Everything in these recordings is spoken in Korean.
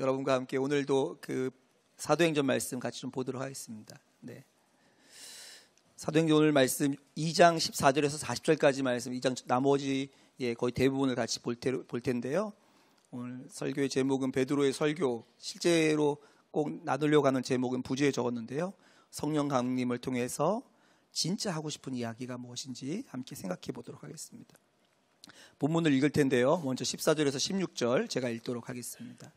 여러분과 함께 오늘도 그 사도행전 말씀 같이 좀 보도록 하겠습니다. 네. 사도행전 오늘 말씀 2장 14절에서 40절까지 말씀, 2장 나머지 거의 대부분을 같이 볼 텐데요. 오늘 설교의 제목은 베드로의 설교, 실제로 꼭 나누려고 하는 제목은 부제에 적었는데요. 성령 강림을 통해서 진짜 하고 싶은 이야기가 무엇인지 함께 생각해 보도록 하겠습니다. 본문을 읽을 텐데요. 먼저 14절에서 16절 제가 읽도록 하겠습니다.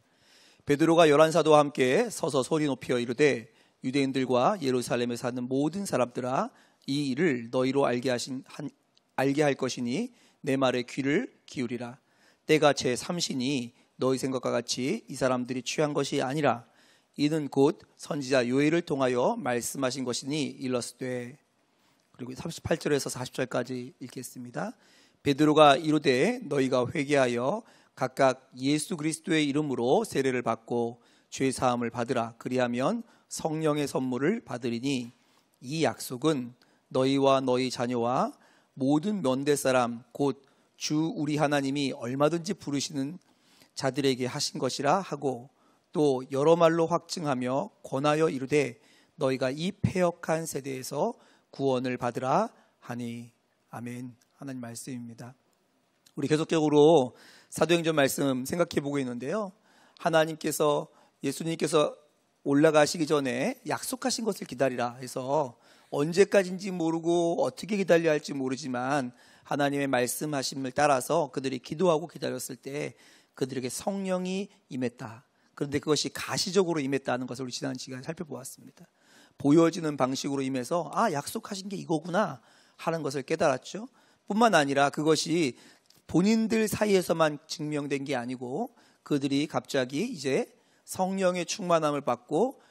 베드로가 11사도와 함께 서서 소리 높여 이르되 유대인들과 예루살렘에 사는 모든 사람들아, 이 일을 너희로 알게 할 것이니 내 말에 귀를 기울이라. 때가 제 삼시니 너희 생각과 같이 이 사람들이 취한 것이 아니라 이는 곧 선지자 요엘을 통하여 말씀하신 것이니 일렀으되. 그리고 38절에서 40절까지 읽겠습니다. 베드로가 이르되 너희가 회개하여 각각 예수 그리스도의 이름으로 세례를 받고 죄 사함을 받으라. 그리하면 성령의 선물을 받으리니 이 약속은 너희와 너희 자녀와 모든 면대 사람 곧 주 우리 하나님이 얼마든지 부르시는 자들에게 하신 것이라 하고, 또 여러 말로 확증하며 권하여 이르되 너희가 이 패역한 세대에서 구원을 받으라 하니. 아멘. 하나님 말씀입니다. 우리 계속적으로 사도행전 말씀 생각해 보고 있는데요. 하나님께서, 예수님께서 올라가시기 전에 약속하신 것을 기다리라 해서 언제까지인지 모르고 어떻게 기다려야 할지 모르지만 하나님의 말씀하심을 따라서 그들이 기도하고 기다렸을 때 그들에게 성령이 임했다. 그런데 그것이 가시적으로 임했다는 것을 우리 지난 시간에 살펴보았습니다. 보여지는 방식으로 임해서 약속하신 게 이거구나 하는 것을 깨달았죠. 뿐만 아니라 그것이 본인들 사이에서만 증명된 게 아니고 그들이 갑자기 이제 성령의 충만함을 받고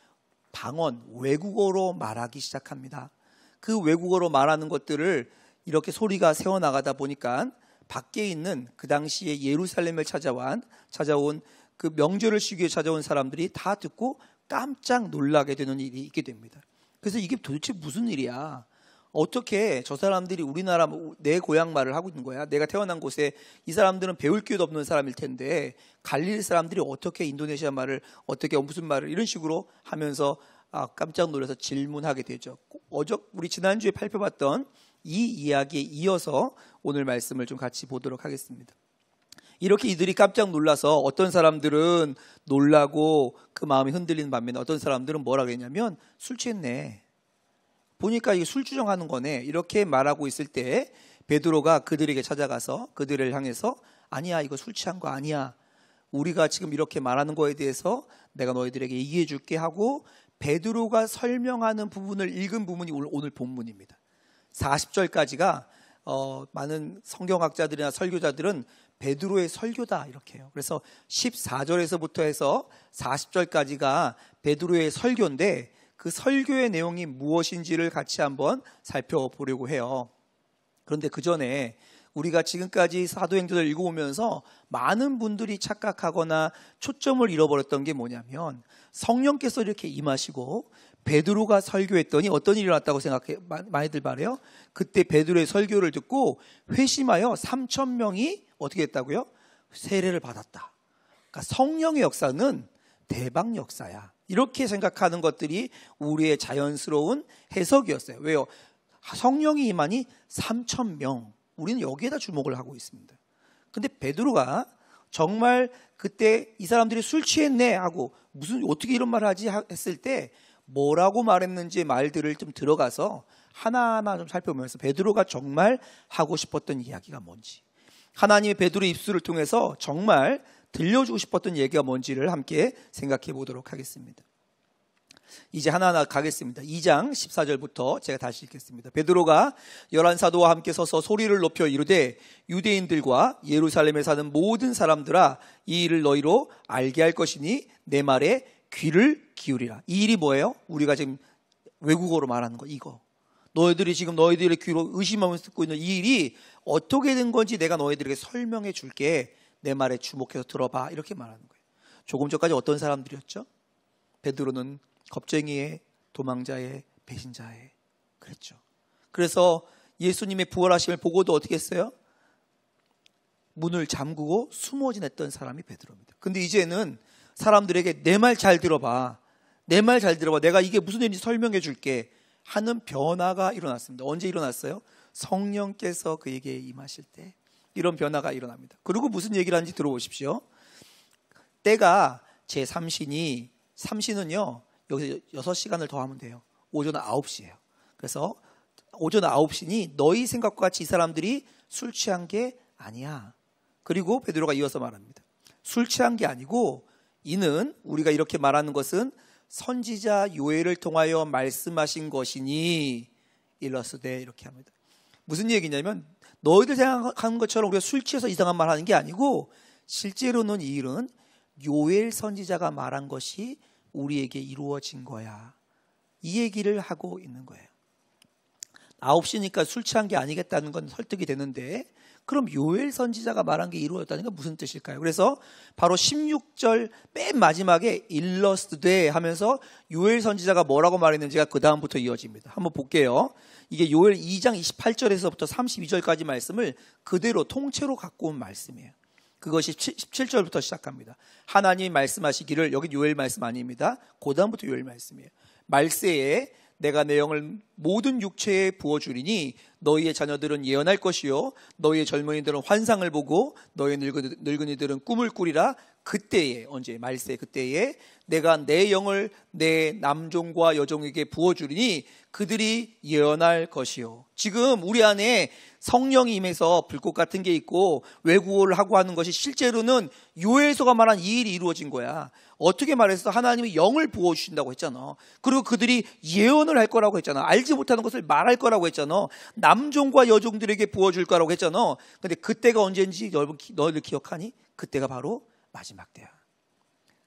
방언, 외국어로 말하기 시작합니다. 그 외국어로 말하는 것들을 이렇게 소리가 새어나가다 보니까 밖에 있는 그 당시에 예루살렘을 찾아온 그 명절을 쉬기 위해 찾아온 사람들이 다 듣고 깜짝 놀라게 되는 일이 있게 됩니다. 그래서 이게 도대체 무슨 일이야? 어떻게 저 사람들이 우리나라, 내 고향 말을 하고 있는 거야? 내가 태어난 곳에 이 사람들은 배울 기회도 없는 사람일 텐데 갈릴리 사람들이 어떻게 인도네시아 말을, 어떻게 무슨 말을 이런 식으로 하면서 깜짝 놀라서 질문하게 되죠. 우리 지난주에 발표받던 이 이야기에 이어서 오늘 말씀을 좀 같이 보도록 하겠습니다. 이렇게 이들이 깜짝 놀라서 어떤 사람들은 놀라고 그 마음이 흔들리는 반면에 어떤 사람들은 뭐라 그랬냐면 술 취했네. 보니까 이게 술 주정하는 거네. 이렇게 말하고 있을 때 베드로가 그들에게 찾아가서 그들을 향해서 아니야, 이거 술 취한 거 아니야. 우리가 지금 이렇게 말하는 거에 대해서 내가 너희들에게 얘기해 줄게 하고 베드로가 설명하는 부분을 읽은 부분이 오늘 본문입니다. 40절까지가 많은 성경학자들이나 설교자들은 베드로의 설교다 이렇게 해요. 그래서 14절에서부터 해서 40절까지가 베드로의 설교인데 그 설교의 내용이 무엇인지를 같이 한번 살펴보려고 해요. 그런데 그 전에 우리가 지금까지 사도행전을 읽어오면서 많은 분들이 착각하거나 초점을 잃어버렸던 게 뭐냐면 성령께서 이렇게 임하시고 베드로가 설교했더니 어떤 일이 일어났다고 생각해 많이들 말해요. 그때 베드로의 설교를 듣고 회심하여 3,000명이 어떻게 했다고요? 세례를 받았다. 그러니까 성령의 역사는 대박 역사야. 이렇게 생각하는 것들이 우리의 자연스러운 해석이었어요. 왜요? 성령이 임하니 3,000명. 우리는 여기에다 주목을 하고 있습니다. 근데 베드로가 정말 그때 이 사람들이 술 취했네 하고 무슨 어떻게 이런 말을 하지 했을 때 뭐라고 말했는지 말들을 좀 들어가서 하나하나 좀 살펴보면서 베드로가 정말 하고 싶었던 이야기가 뭔지, 하나님의 베드로의 입술을 통해서 정말 들려주고 싶었던 얘기가 뭔지를 함께 생각해 보도록 하겠습니다. 이제 하나하나 가겠습니다. 2장 14절부터 제가 다시 읽겠습니다. 베드로가 11사도와 함께 서서 소리를 높여 이르되 유대인들과 예루살렘에 사는 모든 사람들아, 이 일을 너희로 알게 할 것이니 내 말에 귀를 기울이라. 이 일이 뭐예요? 우리가 지금 외국어로 말하는 거, 이거. 너희들이 지금 너희들의 귀로 의심하면서 듣고 있는 이 일이 어떻게 된 건지 내가 너희들에게 설명해 줄게. 내 말에 주목해서 들어봐. 이렇게 말하는 거예요. 조금 전까지 어떤 사람들이었죠? 베드로는 겁쟁이의, 도망자의, 배신자의 그랬죠. 그래서 예수님의 부활하심을 보고도 어떻게 했어요? 문을 잠그고 숨어 지냈던 사람이 베드로입니다. 근데 이제는 사람들에게 내 말 잘 들어봐. 내 말 잘 들어봐. 내가 이게 무슨 일인지 설명해 줄게 하는 변화가 일어났습니다. 언제 일어났어요? 성령께서 그에게 임하실 때 이런 변화가 일어납니다. 그리고 무슨 얘기를 하는지 들어보십시오. 때가 제3신이 3신은요 여기서 6시간을 더 하면 돼요. 오전 9시예요. 그래서 오전 9시니 너희 생각과 같이 이 사람들이 술 취한 게 아니야. 그리고 베드로가 이어서 말합니다. 술 취한 게 아니고 이는 우리가 이렇게 말하는 것은 선지자 요엘을 통하여 말씀하신 것이니 일러스되 이렇게 합니다. 무슨 얘기냐면 너희들 생각하는 것처럼 우리가 술 취해서 이상한 말 하는 게 아니고 실제로는 이 일은 요엘 선지자가 말한 것이 우리에게 이루어진 거야. 이 얘기를 하고 있는 거예요. 9시니까 술 취한 게 아니겠다는 건 설득이 되는데 그럼 요엘 선지자가 말한 게 이루어졌다는 건 무슨 뜻일까요? 그래서 바로 16절 맨 마지막에 일러스되 하면서 요엘 선지자가 뭐라고 말했는지가 그 다음부터 이어집니다. 한번 볼게요. 이게 요엘 2장 28절에서부터 32절까지 말씀을 그대로 통째로 갖고 온 말씀이에요. 그것이 17절부터 시작합니다. 하나님이 말씀하시기를, 여기 요엘 말씀 아닙니다. 그 다음부터 요엘 말씀이에요. 말세에 내가 내 영을 모든 육체에 부어주리니 너희의 자녀들은 예언할 것이요 너희의 젊은이들은 환상을 보고 너희의 늙은이들은 꿈을 꾸리라. 그때에, 언제? 말세 그때에 내가 내 영을 내 남종과 여종에게 부어주리니 그들이 예언할 것이요. 지금 우리 안에 성령이 임해서 불꽃 같은 게 있고 외구호를 하고 하는 것이 실제로는 요엘서가 말한 이 일이 이루어진 거야. 어떻게 말해서 하나님이 영을 부어주신다고 했잖아. 그리고 그들이 예언을 할 거라고 했잖아. 알지 못하는 것을 말할 거라고 했잖아. 남종과 여종들에게 부어줄 거라고 했잖아. 근데 그때가 언제인지 너희들 기억하니? 그때가 바로 마지막 때야.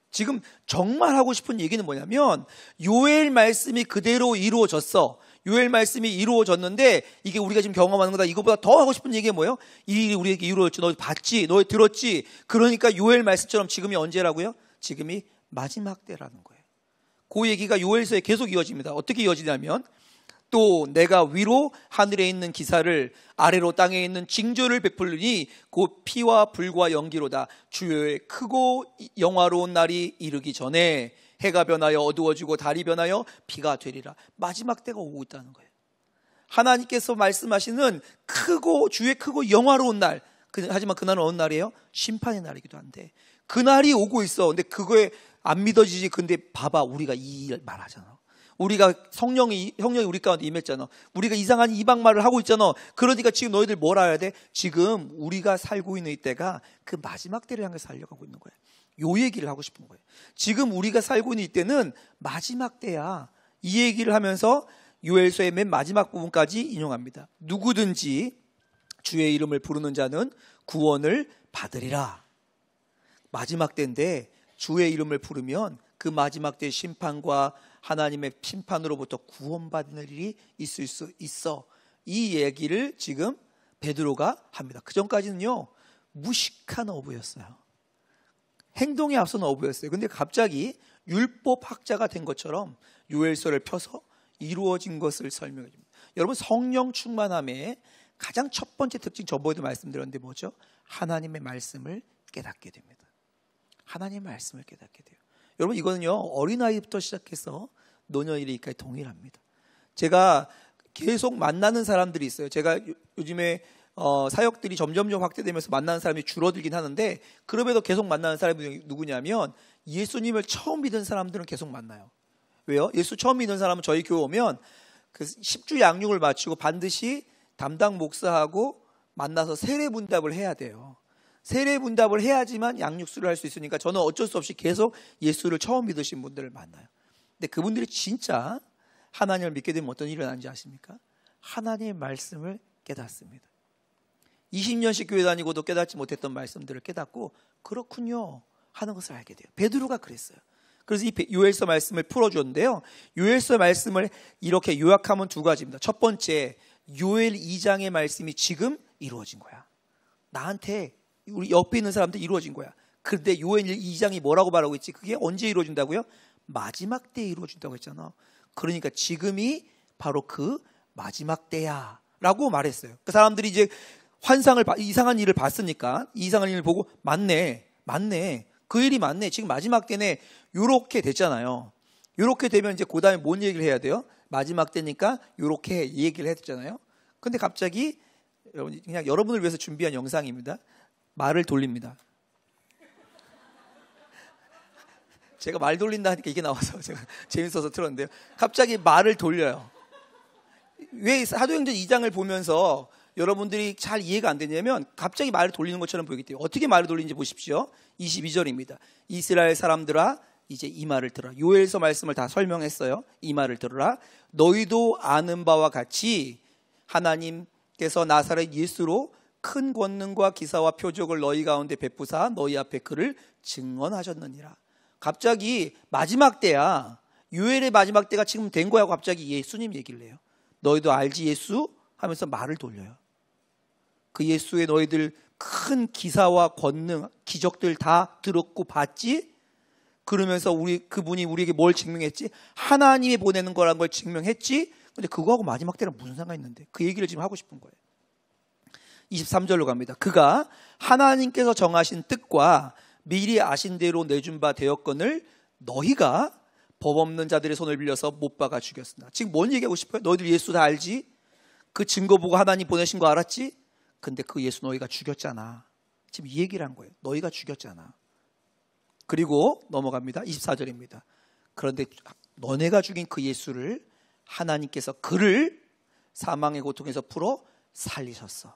지금 정말 하고 싶은 얘기는 뭐냐면 요엘 말씀이 그대로 이루어졌어. 요엘 말씀이 이루어졌는데 이게 우리가 지금 경험하는 거다. 이거보다 더 하고 싶은 얘기가 뭐예요? 이 일이 우리에게 이루어졌지. 너희 봤지? 너희 들었지? 그러니까 요엘 말씀처럼 지금이 언제라고요? 지금이 마지막 때라는 거예요. 그 얘기가 요엘서에 계속 이어집니다. 어떻게 이어지냐면 또 내가 위로 하늘에 있는 기사를 아래로 땅에 있는 징조를 베풀리니 곧 피와 불과 연기로다. 주의 크고 영화로운 날이 이르기 전에 해가 변하여 어두워지고 달이 변하여 비가 되리라. 마지막 때가 오고 있다는 거예요. 하나님께서 말씀하시는 크고 주의 크고 영화로운 날, 하지만 그날은 어느 날이에요? 심판의 날이기도 한데 그날이 오고 있어. 근데 그거에 안 믿어지지. 근데 봐봐, 우리가 이 일 말하잖아. 우리가 형령이 우리 가운데 임했잖아. 우리가 이상한 이방말을 하고 있잖아. 그러니까 지금 너희들 뭘 알아야 돼? 지금 우리가 살고 있는 이때가 그 마지막 때를 향해 살려가고 있는 거야. 요 얘기를 하고 싶은 거예요. 지금 우리가 살고 있는 이때는 마지막 때야. 이 얘기를 하면서 요엘서의 맨 마지막 부분까지 인용합니다. 누구든지 주의 이름을 부르는 자는 구원을 받으리라. 마지막 때인데 주의 이름을 부르면 그 마지막 때의 심판과 하나님의 심판으로부터 구원받는 일이 있을 수 있어. 이 얘기를 지금 베드로가 합니다. 그 전까지는요 무식한 어부였어요. 행동에 앞서는 어부였어요. 근데 갑자기 율법학자가 된 것처럼 요엘서를 펴서 이루어진 것을 설명해 줍니다. 여러분, 성령 충만함의 가장 첫 번째 특징, 저번에도 말씀드렸는데 뭐죠? 하나님의 말씀을 깨닫게 됩니다. 하나님의 말씀을 깨닫게 돼요. 여러분, 이거는요 어린아이부터 시작해서 노년에 이르기까지 동일합니다. 제가 계속 만나는 사람들이 있어요. 제가 요즘에 사역들이 점점점 확대되면서 만나는 사람이 줄어들긴 하는데 그럼에도 계속 만나는 사람이 누구냐면 예수님을 처음 믿은 사람들은 계속 만나요. 왜요? 예수 처음 믿는 사람은 저희 교회 오면 그 10주 양육을 마치고 반드시 담당 목사하고 만나서 세례분답을 해야 돼요. 세례분답을 해야지만 양육수를 할 수 있으니까 저는 어쩔 수 없이 계속 예수를 처음 믿으신 분들을 만나요. 근데 그분들이 진짜 하나님을 믿게 되면 어떤 일이 일어나는지 아십니까? 하나님의 말씀을 깨닫습니다. 20년씩 교회 다니고도 깨닫지 못했던 말씀들을 깨닫고 그렇군요 하는 것을 알게 돼요. 베드로가 그랬어요. 그래서 이 요엘서 말씀을 풀어줬는데요. 요엘서 말씀을 이렇게 요약하면 두 가지입니다. 첫 번째, 요엘 2장의 말씀이 지금 이루어진 거야. 나한테, 우리 옆에 있는 사람한테 이루어진 거야. 그런데 요엘 2장이 뭐라고 말하고 있지? 그게 언제 이루어진다고요? 마지막 때에 이루어진다고 했잖아. 그러니까 지금이 바로 그 마지막 때야 라고 말했어요. 그 사람들이 이제 환상을, 이상한 일을 봤으니까 이상한 일을 보고 맞네 그 일이 맞네. 지금 마지막 때네. 요렇게 됐잖아요. 요렇게 되면 이제 그 다음에 뭔 얘기를 해야 돼요? 마지막 때니까 요렇게 얘기를 했잖아요. 근데 갑자기 여러분, 그냥 여러분을 위해서 준비한 영상입니다. 말을 돌립니다. 제가 말 돌린다 하니까 이게 나와서 제가 재밌어서 틀었는데요. 갑자기 말을 돌려요. 왜 사도행전 2장을 보면서 여러분들이 잘 이해가 안 되냐면 갑자기 말을 돌리는 것처럼 보이기 때문에 어떻게 말을 돌리는지 보십시오. 22절입니다. 이스라엘 사람들아 이제 이 말을 들어라. 요엘서 말씀을 다 설명했어요. 이 말을 들어라. 너희도 아는 바와 같이 하나님께서 나사렛 예수로 큰 권능과 기사와 표적을 너희 가운데 베푸사 너희 앞에 그를 증언하셨느니라. 갑자기 마지막 때야. 요엘의 마지막 때가 지금 된 거야. 갑자기 예수님 얘기를 해요. 너희도 알지 예수? 하면서 말을 돌려요. 그 예수의 너희들 큰 기사와 권능, 기적들 다 들었고 봤지? 그러면서 그분이 우리에게 뭘 증명했지? 하나님이 보내는 거라는 걸 증명했지? 근데 그거하고 마지막 때랑 무슨 상관이 있는데? 그 얘기를 지금 하고 싶은 거예요. 23절로 갑니다. 그가 하나님께서 정하신 뜻과 미리 아신 대로 내준 바 되었거늘 너희가 법 없는 자들의 손을 빌려서 못 박아 죽였으나. 지금 뭔 얘기하고 싶어요? 너희들 예수 다 알지? 그 증거 보고 하나님 보내신 거 알았지? 근데 그 예수 너희가 죽였잖아. 지금 이 얘기를 한 거예요. 너희가 죽였잖아. 그리고 넘어갑니다. 24절입니다. 그런데 너네가 죽인 그 예수를 하나님께서 그를 사망의 고통에서 풀어 살리셨어.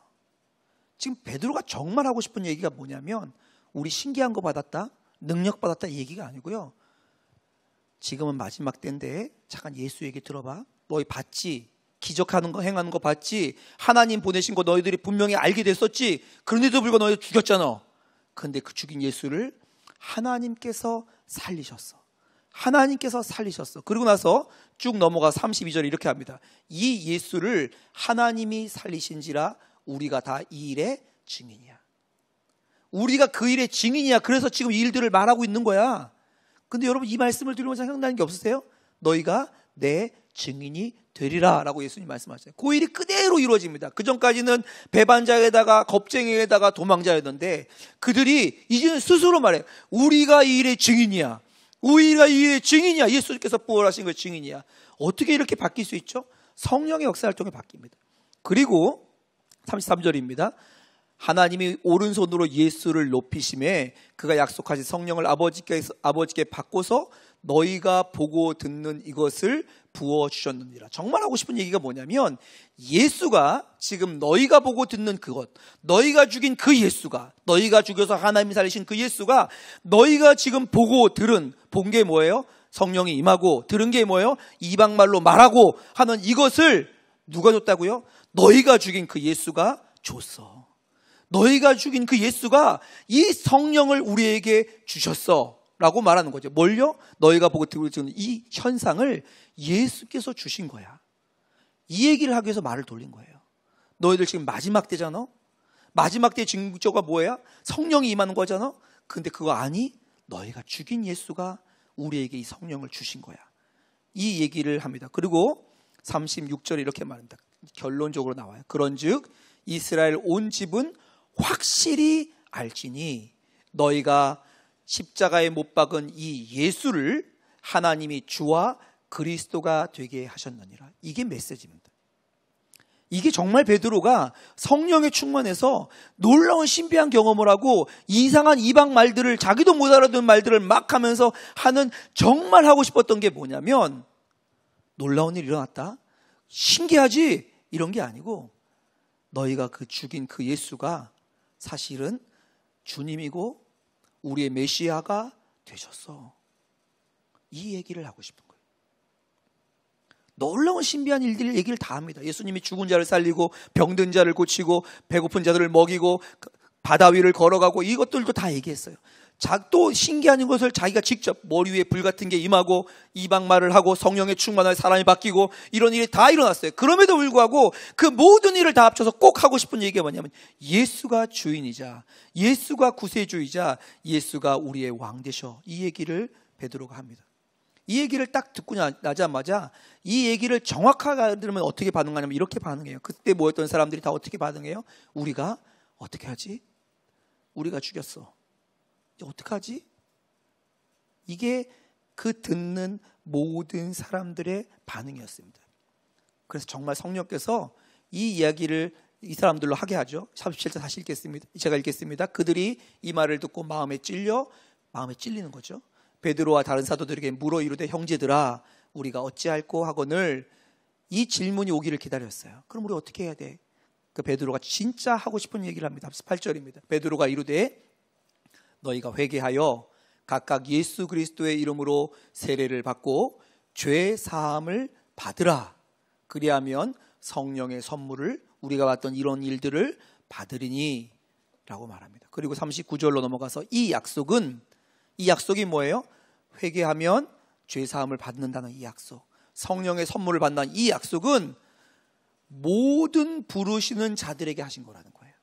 지금 베드로가 정말 하고 싶은 얘기가 뭐냐면 우리 신기한 거 받았다, 능력 받았다 이 얘기가 아니고요. 지금은 마지막 때인데 잠깐 예수 얘기 들어봐. 너희 봤지? 기적하는 거 행하는 거 봤지? 하나님 보내신 거 너희들이 분명히 알게 됐었지? 그런데도 불구하고 너희들 죽였잖아. 근데 그 죽인 예수를 하나님께서 살리셨어. 하나님께서 살리셨어. 그리고 나서 쭉 넘어가 32절 이렇게 합니다. 이 예수를 하나님이 살리신지라 우리가 다 이 일의 증인이야. 우리가 그 일의 증인이야. 그래서 지금 이 일들을 말하고 있는 거야. 근데 여러분 이 말씀을 들으면서 생각나는 게 없으세요? 너희가 내 증인이 되리라 라고 예수님 말씀하셨어요. 그 일이 그대로 이루어집니다. 그 전까지는 배반자에다가 겁쟁이에다가 도망자였는데 그들이 이제는 스스로 말해요. 우리가 이 일의 증인이야. 우리가 이 일의 증인이야. 예수님께서 부활하신 것 증인이야. 어떻게 이렇게 바뀔 수 있죠? 성령의 역사를 통해 바뀝니다. 그리고 33절입니다. 하나님이 오른손으로 예수를 높이심에 그가 약속하신 성령을 아버지께 받고서 너희가 보고 듣는 이것을 부어주셨느니라. 정말 하고 싶은 얘기가 뭐냐면 예수가 지금 너희가 보고 듣는 그것, 너희가 죽인 그 예수가, 너희가 죽여서 하나님이 살리신 그 예수가 너희가 지금 보고 본 게 뭐예요? 성령이 임하고 들은 게 뭐예요? 이방말로 말하고 하는 이것을 누가 줬다고요? 너희가 죽인 그 예수가 줬어. 너희가 죽인 그 예수가 이 성령을 우리에게 주셨어 라고 말하는 거죠. 뭘요? 너희가 보고 듣고 있는 이 현상을 예수께서 주신 거야. 이 얘기를 하기 위해서 말을 돌린 거예요. 너희들 지금 마지막 때잖아. 마지막 때 징조가 뭐야? 성령이 임하는 거잖아. 근데 그거 아니? 너희가 죽인 예수가 우리에게 이 성령을 주신 거야. 이 얘기를 합니다. 그리고 36절에 이렇게 말합니다. 결론적으로 나와요. 그런즉 이스라엘 온 집은 확실히 알지니 너희가 십자가에 못 박은 이 예수를 하나님이 주와 그리스도가 되게 하셨느니라. 이게 메시지입니다. 이게 정말 베드로가 성령에 충만해서 놀라운 신비한 경험을 하고 이상한 이방 말들을 자기도 못 알아듣는 말들을 막 하면서 하는 정말 하고 싶었던 게 뭐냐면 놀라운 일이 일어났다. 신기하지? 이런 게 아니고 너희가 죽인 그 예수가 사실은 주님이고 우리의 메시아가 되셨어. 이 얘기를 하고 싶은 거예요. 놀라운 신비한 일들 얘기를 다 합니다. 예수님이 죽은 자를 살리고 병든 자를 고치고 배고픈 자들을 먹이고 바다 위를 걸어가고 이것들도 다 얘기했어요. 또 신기한 것을 자기가 직접 머리 위에 불 같은 게 임하고 이방말을 하고 성령에 충만한 사람이 바뀌고 이런 일이 다 일어났어요. 그럼에도 불구하고 그 모든 일을 다 합쳐서 꼭 하고 싶은 얘기가 뭐냐면 예수가 주인이자 예수가 구세주이자 예수가 우리의 왕 되셔. 이 얘기를 베드로가 합니다. 이 얘기를 딱 듣고 나자마자 이 얘기를 정확하게 들으면 어떻게 반응하냐면 이렇게 반응해요. 그때 모였던 사람들이 다 어떻게 반응해요? 우리가 어떻게 하지? 우리가 죽였어. 어떡하지? 이게 그 듣는 모든 사람들의 반응이었습니다. 그래서 정말 성령께서 이 이야기를 이 사람들로 하게 하죠. 37절 다시 읽겠습니다. 제가 읽겠습니다. 그들이 이 말을 듣고 마음에 찔리는 거죠. 베드로와 다른 사도들에게 물어 이르되 형제들아 우리가 어찌할꼬 하거늘 이 질문이 오기를 기다렸어요. 그럼 우리 어떻게 해야 돼? 그 베드로가 진짜 하고 싶은 얘기를 합니다. 8절입니다. 베드로가 이르되 너희가 회개하여 각각 예수 그리스도의 이름으로 세례를 받고 죄 사함을 받으라. 그리하면 성령의 선물을 우리가 받던 이런 일들을 받으리니 라고 말합니다. 그리고 39절로 넘어가서 이 약속이 뭐예요? 회개하면 죄 사함을 받는다는 이 약속, 성령의 선물을 받는 이 약속은 모든 부르시는 자들에게 하신 거라는 거예요.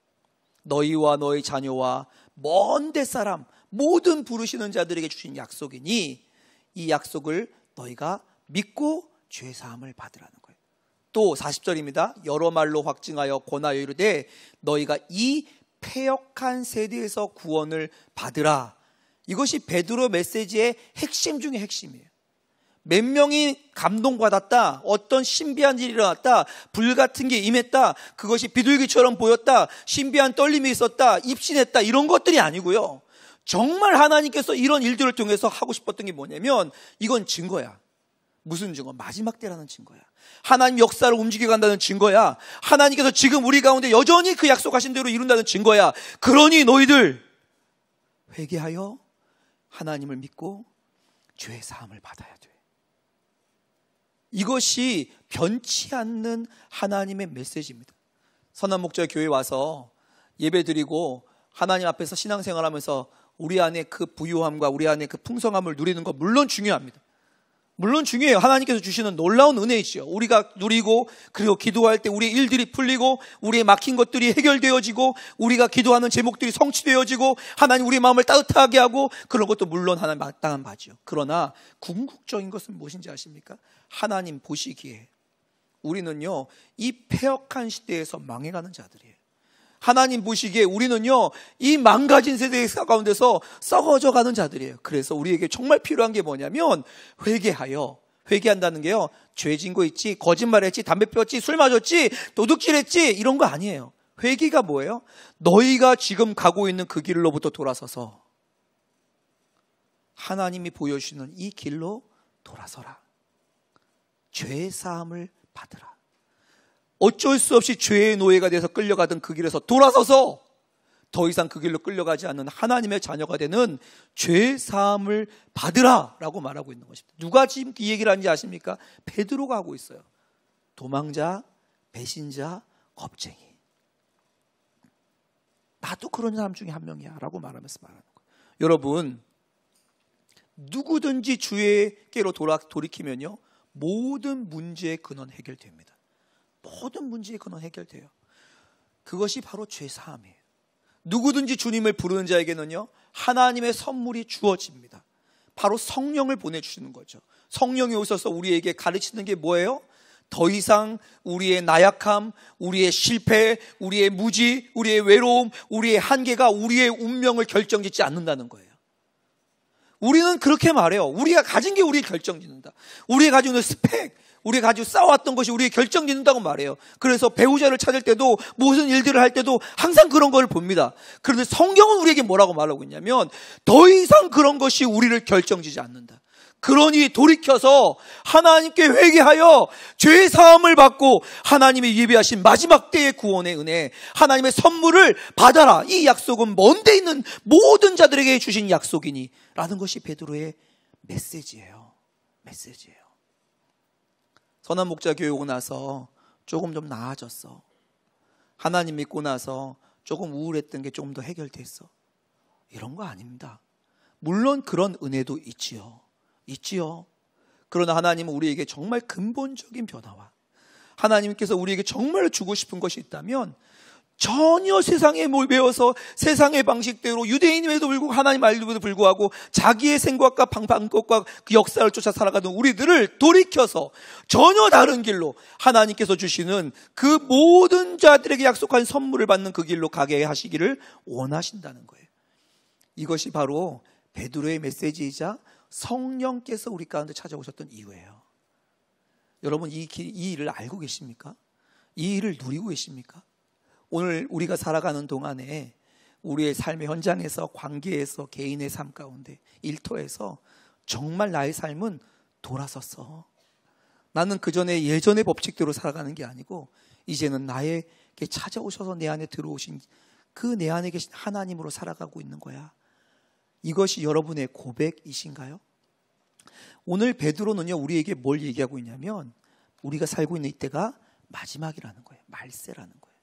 너희와 너희 자녀와 먼 데 사람 모든 부르시는 자들에게 주신 약속이니 이 약속을 너희가 믿고 죄 사함을 받으라는 거예요. 또 40절입니다. 여러 말로 확증하여 권하여 이르되 너희가 이 패역한 세대에서 구원을 받으라. 이것이 베드로 메시지의 핵심 중에 핵심이에요. 몇 명이 감동받았다, 어떤 신비한 일이 일어났다, 불같은 게 임했다, 그것이 비둘기처럼 보였다, 신비한 떨림이 있었다, 입신했다, 이런 것들이 아니고요. 정말 하나님께서 이런 일들을 통해서 하고 싶었던 게 뭐냐면 이건 증거야. 무슨 증거? 마지막 때라는 증거야. 하나님 역사를 움직여 간다는 증거야. 하나님께서 지금 우리 가운데 여전히 그 약속하신 대로 이룬다는 증거야. 그러니 너희들 회개하여 하나님을 믿고 죄 사함을 받아야 돼. 이것이 변치 않는 하나님의 메시지입니다. 선한 목자 교회에 와서 예배드리고 하나님 앞에서 신앙생활하면서 우리 안에 그 부유함과 우리 안에 그 풍성함을 누리는 것 물론 중요합니다. 물론 중요해요. 하나님께서 주시는 놀라운 은혜이죠. 우리가 누리고 그리고 기도할 때 우리의 일들이 풀리고 우리의 막힌 것들이 해결되어지고 우리가 기도하는 제목들이 성취되어지고 하나님 우리의 마음을 따뜻하게 하고 그런 것도 물론 하나님 마땅한 바죠. 그러나 궁극적인 것은 무엇인지 아십니까? 하나님 보시기에 우리는요 이 패역한 시대에서 망해가는 자들이에요. 하나님 보시기에 우리는요 이 망가진 세대 가운데서 썩어져 가는 자들이에요. 그래서 우리에게 정말 필요한 게 뭐냐면 회개한다는 게요 죄진 거 있지, 거짓말했지, 담배 피웠지, 술 마셨지, 도둑질했지 이런 거 아니에요. 회개가 뭐예요? 너희가 지금 가고 있는 그 길로부터 돌아서서 하나님이 보여주시는 이 길로 돌아서라. 죄 사함을 받으라. 어쩔 수 없이 죄의 노예가 돼서 끌려가던 그 길에서 돌아서서 더 이상 그 길로 끌려가지 않는 하나님의 자녀가 되는 죄 사함을 받으라 라고 말하고 있는 것입니다. 누가 지금 이 얘기를 하는지 아십니까? 베드로가 하고 있어요. 도망자, 배신자, 겁쟁이. 나도 그런 사람 중에 한 명이야 라고 말하면서 말하는 거예요. 여러분 누구든지 주의께로 돌이키면요 모든 문제의 근원 해결됩니다. 모든 문제의 근원 해결돼요. 그것이 바로 죄사함이에요. 누구든지 주님을 부르는 자에게는요 하나님의 선물이 주어집니다. 바로 성령을 보내주시는 거죠. 성령이 오셔서 우리에게 가르치는 게 뭐예요? 더 이상 우리의 나약함, 우리의 실패, 우리의 무지, 우리의 외로움, 우리의 한계가 우리의 운명을 결정짓지 않는다는 거예요. 우리는 그렇게 말해요. 우리가 가진 게 우리를 결정짓는다. 우리가 가지고 있는 스펙, 우리가 가지고 쌓아왔던 것이 우리의 결정짓는다고 말해요. 그래서 배우자를 찾을 때도 무슨 일들을 할 때도 항상 그런 걸 봅니다. 그런데 성경은 우리에게 뭐라고 말하고 있냐면 더 이상 그런 것이 우리를 결정짓지 않는다. 그러니 돌이켜서 하나님께 회개하여 죄 사함을 받고 하나님이 예비하신 마지막 때의 구원의 은혜, 하나님의 선물을 받아라. 이 약속은 먼 데 있는 모든 자들에게 주신 약속이니 라는 것이 베드로의 메시지예요. 선한 목자 교회 오고 나서 조금 좀 나아졌어. 하나님 믿고 나서 조금 우울했던 게 조금 더 해결됐어. 이런 거 아닙니다. 물론 그런 은혜도 있지요. 그러나 하나님은 우리에게 정말 근본적인 변화와 하나님께서 우리에게 정말 주고 싶은 것이 있다면 전혀 세상에 매여서 세상의 방식대로 유대인임에도 불구하고 하나님 알림에도 불구하고 자기의 생각과 방법과 그 역사를 쫓아 살아가던 우리들을 돌이켜서 전혀 다른 길로 하나님께서 주시는 그 모든 자들에게 약속한 선물을 받는 그 길로 가게 하시기를 원하신다는 거예요. 이것이 바로 베드로의 메시지이자 성령께서 우리 가운데 찾아오셨던 이유예요. 여러분 이 일을 알고 계십니까? 이 일을 누리고 계십니까? 오늘 우리가 살아가는 동안에 우리의 삶의 현장에서, 관계에서, 개인의 삶 가운데, 일터에서 정말 나의 삶은 돌아섰어. 나는 그전에 예전의 법칙대로 살아가는 게 아니고 이제는 나에게 찾아오셔서 내 안에 들어오신 그 내 안에 계신 하나님으로 살아가고 있는 거야. 이것이 여러분의 고백이신가요? 오늘 베드로는요, 우리에게 뭘 얘기하고 있냐면 우리가 살고 있는 이때가 마지막이라는 거예요. 말세라는 거예요.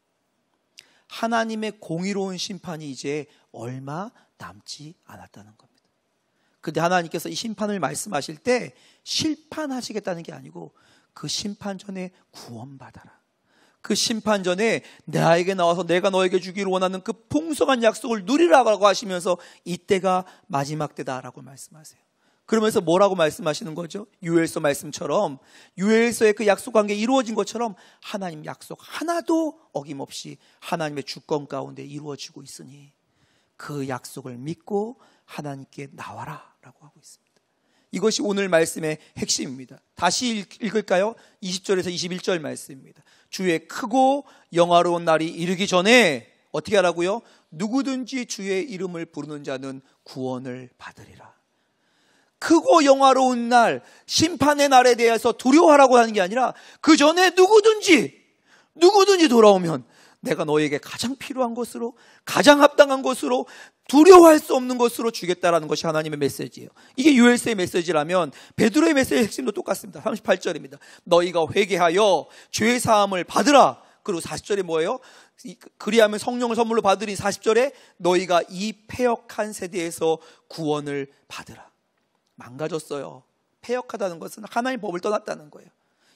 하나님의 공의로운 심판이 이제 얼마 남지 않았다는 겁니다. 근데 하나님께서 이 심판을 말씀하실 때 심판하시겠다는 게 아니고 그 심판 전에 구원받아라. 그 심판 전에 나에게 나와서 내가 너에게 주기를 원하는 그 풍성한 약속을 누리라고 하시면서 이때가 마지막 때다라고 말씀하세요. 그러면서 뭐라고 말씀하시는 거죠? 요엘서 말씀처럼, 요엘서의 그 약속 관계 이루어진 것처럼 하나님 약속 하나도 어김없이 하나님의 주권 가운데 이루어지고 있으니 그 약속을 믿고 하나님께 나와라 라고 하고 있습니다. 이것이 오늘 말씀의 핵심입니다. 다시 읽을까요? 20절에서 21절 말씀입니다. 주의 크고 영화로운 날이 이르기 전에 어떻게 하라고요? 누구든지 주의 이름을 부르는 자는 구원을 받으리라. 크고 영화로운 날, 심판의 날에 대해서 두려워하라고 하는 게 아니라 그 전에 누구든지 돌아오면 내가 너에게 가장 필요한 것으로, 가장 합당한 것으로, 두려워할 수 없는 것으로 주겠다라는 것이 하나님의 메시지예요. 이게 요엘서의 메시지라면 베드로의 메시지의 핵심도 똑같습니다. 38절입니다. 너희가 회개하여 죄 사함을 받으라. 그리고 40절에 뭐예요? 그리하면 성령을 선물로 받으니 40절에 너희가 이 패역한 세대에서 구원을 받으라. 망가졌어요. 패역하다는 것은 하나님의 법을 떠났다는 거예요.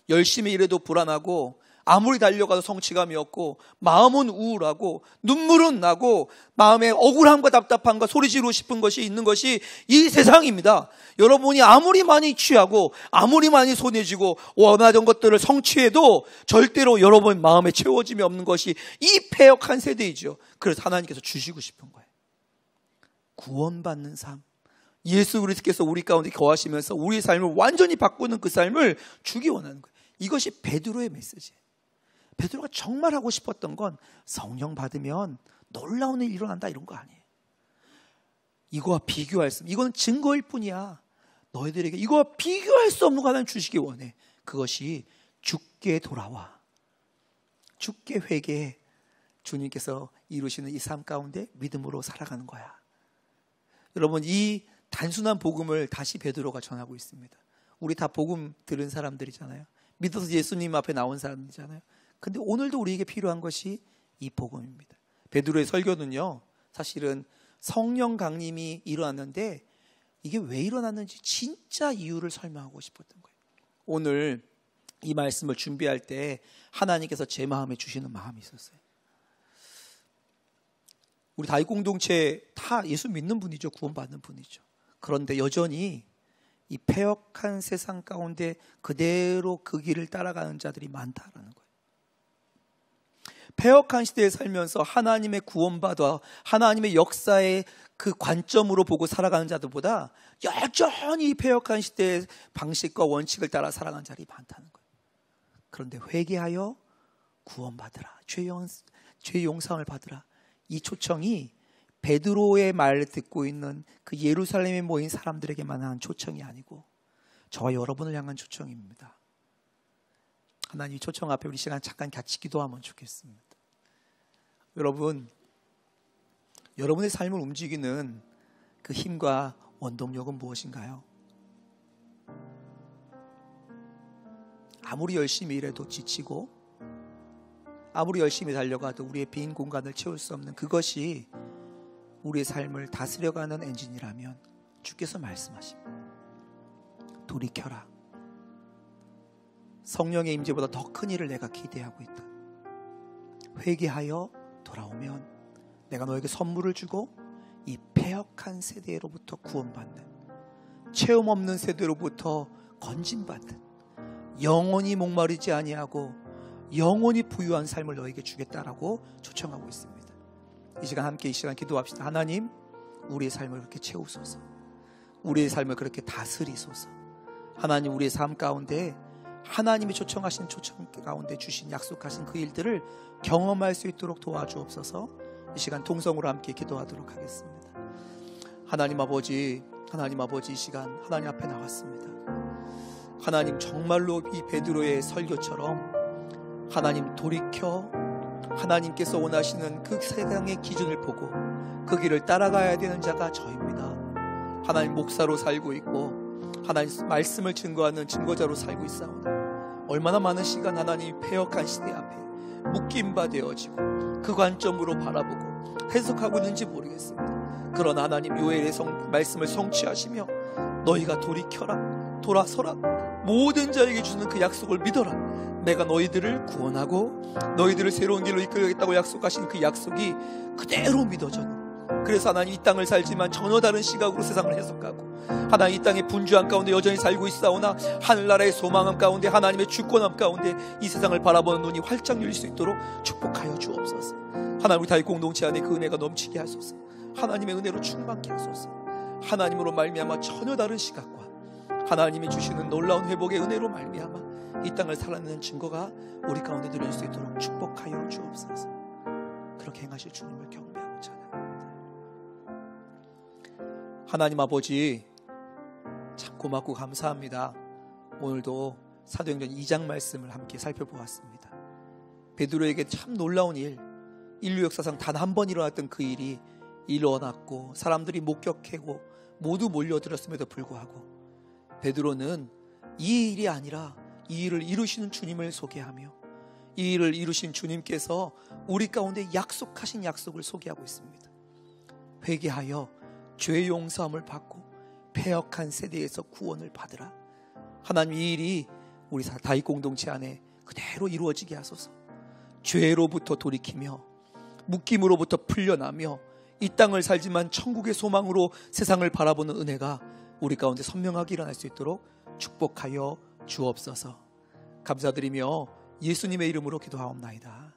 열심히 일해도 불안하고 아무리 달려가도 성취감이 없고 마음은 우울하고 눈물은 나고 마음에 억울함과 답답함과 소리 지르고 싶은 것이 있는 것이 이 세상입니다. 여러분이 아무리 많이 취하고 아무리 많이 손해지고 원하던 것들을 성취해도 절대로 여러분 마음에 채워짐이 없는 것이 이 패역한 세대이죠. 그래서 하나님께서 주시고 싶은 거예요. 구원받는 삶. 예수 그리스도께서 우리 가운데 거하시면서 우리의 삶을 완전히 바꾸는 그 삶을 주기 원하는 거예요. 이것이 베드로의 메시지예요. 베드로가 정말 하고 싶었던 건 성령 받으면 놀라운 일이 일어난다 이런 거 아니에요. 이거와 비교할 수 없는, 이건 증거일 뿐이야. 너희들에게 이거와 비교할 수 없는 거 하나님 주시기 원해. 그것이 주께 돌아와, 주께 회개해. 주님께서 이루시는 이 삶 가운데 믿음으로 살아가는 거야. 여러분, 이 단순한 복음을 다시 베드로가 전하고 있습니다. 우리 다 복음 들은 사람들이잖아요. 믿어서 예수님 앞에 나온 사람이잖아요. 근데 오늘도 우리에게 필요한 것이 이 복음입니다. 베드로의 설교는요, 사실은 성령 강림이 일어났는데 이게 왜 일어났는지 진짜 이유를 설명하고 싶었던 거예요. 오늘 이 말씀을 준비할 때 하나님께서 제 마음에 주시는 마음이 있었어요. 우리 다윗 공동체 다 예수 믿는 분이죠. 구원받는 분이죠. 그런데 여전히 이 패역한 세상 가운데 그대로 그 길을 따라가는 자들이 많다라는 거예요. 패역한 시대에 살면서 하나님의 구원받아 하나님의 역사의 그 관점으로 보고 살아가는 자들보다 여전히 패역한 시대의 방식과 원칙을 따라 살아가는 자들이 많다는 거예요. 그런데 회개하여 구원받으라, 죄 용서를 받으라, 이 초청이 베드로의 말을 듣고 있는 그 예루살렘에 모인 사람들에게만 한 초청이 아니고 저와 여러분을 향한 초청입니다. 하나님, 이 초청 앞에 우리 시간 잠깐 같이 기도하면 좋겠습니다. 여러분, 여러분의 삶을 움직이는 그 힘과 원동력은 무엇인가요? 아무리 열심히 일해도 지치고 아무리 열심히 달려가도 우리의 빈 공간을 채울 수 없는 그것이 우리의 삶을 다스려가는 엔진이라면 주께서 말씀하십니다. 돌이켜라. 성령의 임재보다 더 큰 일을 내가 기대하고 있다. 회개하여 돌아오면 내가 너에게 선물을 주고 이 패역한 세대로부터 구원받는, 체험 없는 세대로부터 건진받는, 영원히 목마르지 아니하고 영원히 부유한 삶을 너에게 주겠다라고 초청하고 있습니다. 이 시간 함께 이 시간 기도합시다. 하나님, 우리의 삶을 그렇게 채우소서. 우리의 삶을 그렇게 다스리소서. 하나님, 우리의 삶 가운데 하나님이 초청 가운데 주신 약속하신 그 일들을 경험할 수 있도록 도와주옵소서. 이 시간 통성으로 함께 기도하도록 하겠습니다. 하나님 아버지, 이 시간 하나님 앞에 나왔습니다. 하나님, 정말로 이 베드로의 설교처럼 하나님 돌이켜 하나님께서 원하시는 그 세상의 기준을 보고 그 길을 따라가야 되는 자가 저입니다. 하나님, 목사로 살고 있고 하나님 말씀을 증거하는 증거자로 살고 있사오나 얼마나 많은 시간 하나님 패역한 시대 앞에 묶임바 되어지고 그 관점으로 바라보고 해석하고 있는지 모르겠습니다. 그러나 하나님, 요엘의 말씀을 성취하시며 너희가 돌이켜라, 돌아서라, 모든 자에게 주는 그 약속을 믿어라. 내가 너희들을 구원하고 너희들을 새로운 길로 이끌겠다고 약속하신 그 약속이 그대로 믿어졌는, 그래서 하나님, 이 땅을 살지만 전혀 다른 시각으로 세상을 해석하고 하나님, 이 땅의 분주함 가운데 여전히 살고 있사오나 하늘나라의 소망함 가운데 하나님의 주권함 가운데 이 세상을 바라보는 눈이 활짝 열릴 수 있도록 축복하여 주옵소서. 하나님, 우리 다윗 공동체 안에 그 은혜가 넘치게 하소서. 하나님의 은혜로 충만케 하소서. 하나님으로 말미암아 전혀 다른 시각과 하나님이 주시는 놀라운 회복의 은혜로 말미암아 이 땅을 살아내는 증거가 우리 가운데 누릴 수 있도록 축복하여 주옵소서. 그렇게 행하실 주님을 경배하고 찬양합니다. 하나님 아버지, 참 고맙고 감사합니다. 오늘도 사도행전 2장 말씀을 함께 살펴보았습니다. 베드로에게 참 놀라운 인류 역사상 단 한 번 일어났던 그 일이 일어났고 사람들이 목격하고 모두 몰려들었음에도 불구하고 베드로는 이 일이 아니라 이 일을 이루시는 주님을 소개하며 이 일을 이루신 주님께서 우리 가운데 약속하신 약속을 소개하고 있습니다. 회개하여 죄의 용서함을 받고 패역한 세대에서 구원을 받으라. 하나님, 이 일이 우리 다윗 공동체 안에 그대로 이루어지게 하소서. 죄로부터 돌이키며 묶임으로부터 풀려나며 이 땅을 살지만 천국의 소망으로 세상을 바라보는 은혜가 우리 가운데 선명하게 일어날 수 있도록 축복하여 주옵소서. 감사드리며 예수님의 이름으로 기도하옵나이다.